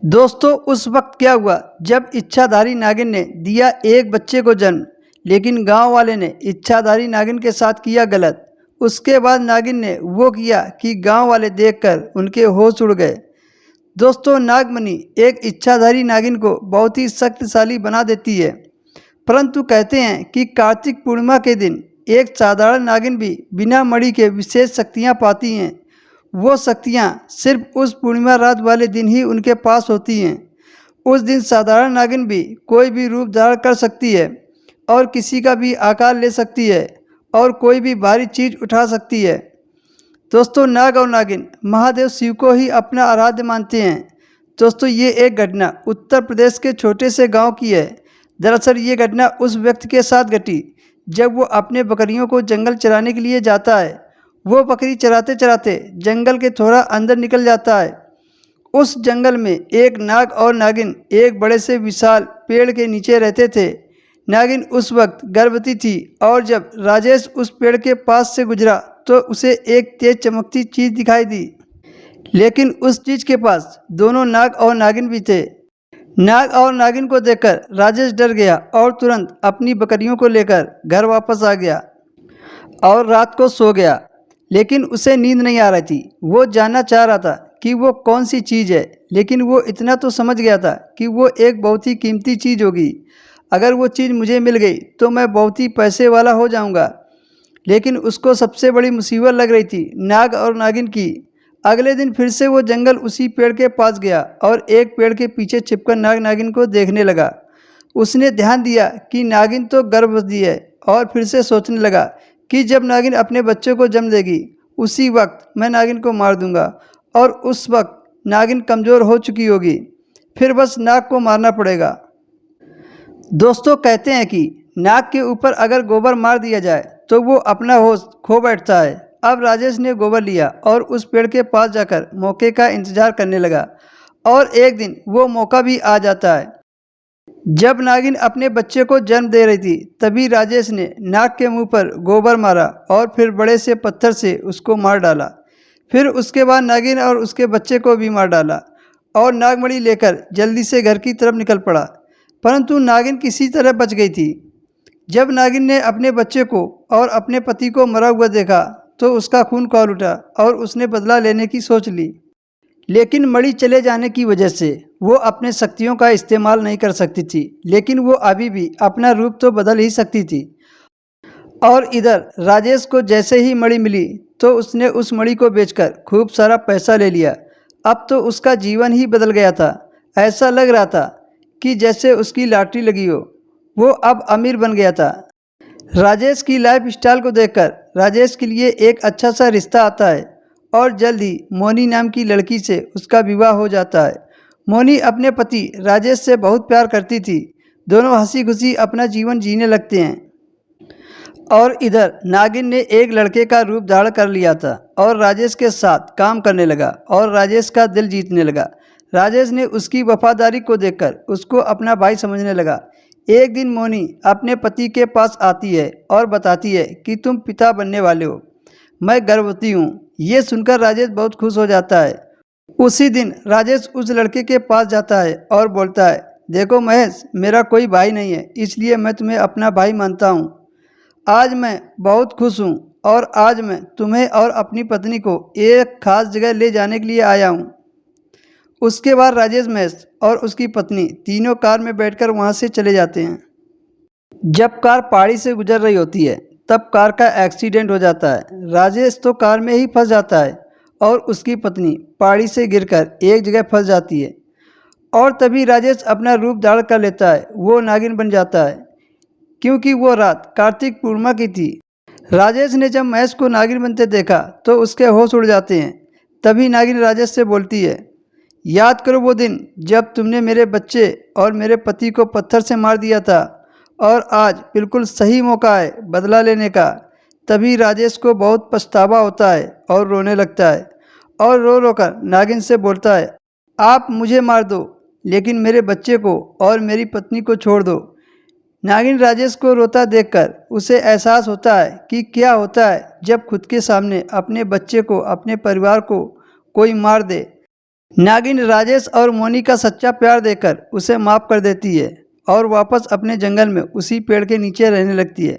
दोस्तों उस वक्त क्या हुआ जब इच्छाधारी नागिन ने दिया एक बच्चे को जन्म। लेकिन गांव वाले ने इच्छाधारी नागिन के साथ किया गलत। उसके बाद नागिन ने वो किया कि गांव वाले देखकर उनके होश उड़ गए। दोस्तों नागमणि एक इच्छाधारी नागिन को बहुत ही शक्तिशाली बना देती है। परंतु कहते हैं कि कार्तिक पूर्णिमा के दिन एक साधारण नागिन भी बिना मणि के विशेष शक्तियां पाती हैं। वो शक्तियाँ सिर्फ उस पूर्णिमा रात वाले दिन ही उनके पास होती हैं। उस दिन साधारण नागिन भी कोई भी रूप धारण कर सकती है और किसी का भी आकार ले सकती है और कोई भी भारी चीज़ उठा सकती है। दोस्तों नाग और नागिन महादेव शिव को ही अपना आराध्य मानते हैं। दोस्तों ये एक घटना उत्तर प्रदेश के छोटे से गांव की है। दरअसल ये घटना उस व्यक्ति के साथ घटी जब वो अपने बकरियों को जंगल चराने के लिए जाता है। वो बकरी चराते चराते जंगल के थोड़ा अंदर निकल जाता है। उस जंगल में एक नाग और नागिन एक बड़े से विशाल पेड़ के नीचे रहते थे। नागिन उस वक्त गर्भवती थी और जब राजेश उस पेड़ के पास से गुजरा तो उसे एक तेज चमकती चीज़ दिखाई दी। लेकिन उस चीज़ के पास दोनों नाग और नागिन भी थे। नाग और नागिन को देखकर राजेश डर गया और तुरंत अपनी बकरियों को लेकर घर वापस आ गया और रात को सो गया। लेकिन उसे नींद नहीं आ रही थी। वो जानना चाह रहा था कि वो कौन सी चीज़ है, लेकिन वो इतना तो समझ गया था कि वो एक बहुत ही कीमती चीज़ होगी। अगर वो चीज़ मुझे मिल गई तो मैं बहुत ही पैसे वाला हो जाऊंगा। लेकिन उसको सबसे बड़ी मुसीबत लग रही थी नाग और नागिन की। अगले दिन फिर से वो जंगल उसी पेड़ के पास गया और एक पेड़ के पीछे छिपकर नाग नागिन को देखने लगा। उसने ध्यान दिया कि नागिन तो गर्भवती है और फिर से सोचने लगा कि जब नागिन अपने बच्चों को जन्म देगी उसी वक्त मैं नागिन को मार दूंगा और उस वक्त नागिन कमज़ोर हो चुकी होगी। फिर बस नाग को मारना पड़ेगा। दोस्तों कहते हैं कि नाग के ऊपर अगर गोबर मार दिया जाए तो वो अपना होश खो बैठता है। अब राजेश ने गोबर लिया और उस पेड़ के पास जाकर मौके का इंतजार करने लगा और एक दिन वो मौका भी आ जाता है। जब नागिन अपने बच्चे को जन्म दे रही थी तभी राजेश ने नाग के मुंह पर गोबर मारा और फिर बड़े से पत्थर से उसको मार डाला। फिर उसके बाद नागिन और उसके बच्चे को भी मार डाला और नागमणि लेकर जल्दी से घर की तरफ निकल पड़ा। परंतु नागिन किसी तरह बच गई थी। जब नागिन ने अपने बच्चे को और अपने पति को मरा हुआ देखा तो उसका खून खौल उठा और उसने बदला लेने की सोच ली। लेकिन मणि चले जाने की वजह से वो अपने शक्तियों का इस्तेमाल नहीं कर सकती थी। लेकिन वो अभी भी अपना रूप तो बदल ही सकती थी। और इधर राजेश को जैसे ही मणि मिली तो उसने उस मणि को बेचकर खूब सारा पैसा ले लिया। अब तो उसका जीवन ही बदल गया था। ऐसा लग रहा था कि जैसे उसकी लॉटरी लगी हो। वो अब अमीर बन गया था। राजेश की लाइफ स्टाइल को देखकर राजेश के लिए एक अच्छा सा रिश्ता आता है और जल्द ही मोनी नाम की लड़की से उसका विवाह हो जाता है। मोनी अपने पति राजेश से बहुत प्यार करती थी। दोनों हंसी खुशी अपना जीवन जीने लगते हैं। और इधर नागिन ने एक लड़के का रूप धारण कर लिया था और राजेश के साथ काम करने लगा और राजेश का दिल जीतने लगा। राजेश ने उसकी वफादारी को देखकर उसको अपना भाई समझने लगा। एक दिन मोनी अपने पति के पास आती है और बताती है कि तुम पिता बनने वाले हो, मैं गर्भवती हूँ। ये सुनकर राजेश बहुत खुश हो जाता है। उसी दिन राजेश उस लड़के के पास जाता है और बोलता है, देखो महेश, मेरा कोई भाई नहीं है, इसलिए मैं तुम्हें अपना भाई मानता हूँ। आज मैं बहुत खुश हूँ और आज मैं तुम्हें और अपनी पत्नी को एक खास जगह ले जाने के लिए आया हूँ। उसके बाद राजेश महेश और उसकी पत्नी तीनों कार में बैठकर वहाँ से चले जाते हैं। जब कार पहाड़ी से गुजर रही होती है तब कार का एक्सीडेंट हो जाता है। राजेश तो कार में ही फंस जाता है और उसकी पत्नी पहाड़ी से गिरकर एक जगह फंस जाती है। और तभी राजेश अपना रूप धारण कर लेता है। वो नागिन बन जाता है क्योंकि वो रात कार्तिक पूर्णिमा की थी। राजेश ने जब महेश को नागिन बनते देखा तो उसके होश उड़ जाते हैं। तभी नागिन राजेश से बोलती है, याद करो वो दिन जब तुमने मेरे बच्चे और मेरे पति को पत्थर से मार दिया था और आज बिल्कुल सही मौका है बदला लेने का। तभी राजेश को बहुत पछतावा होता है और रोने लगता है और रो रो कर नागिन से बोलता है, आप मुझे मार दो लेकिन मेरे बच्चे को और मेरी पत्नी को छोड़ दो। नागिन राजेश को रोता देखकर उसे एहसास होता है कि क्या होता है जब खुद के सामने अपने बच्चे को, अपने परिवार को कोई मार दे। नागिन राजेश और मोनी का सच्चा प्यार देकर उसे माफ़ कर देती है और वापस अपने जंगल में उसी पेड़ के नीचे रहने लगती है।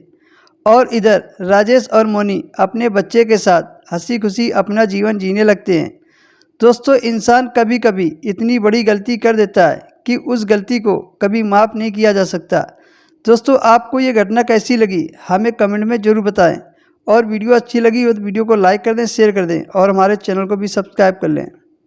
और इधर राजेश और मोनी अपने बच्चे के साथ हंसी खुशी अपना जीवन जीने लगते हैं। दोस्तों, इंसान कभी कभी इतनी बड़ी गलती कर देता है कि उस गलती को कभी माफ़ नहीं किया जा सकता। दोस्तों, आपको ये घटना कैसी लगी हमें कमेंट में ज़रूर बताएं और वीडियो अच्छी लगी हो तो वीडियो को लाइक कर दें, शेयर कर दें और हमारे चैनल को भी सब्सक्राइब कर लें।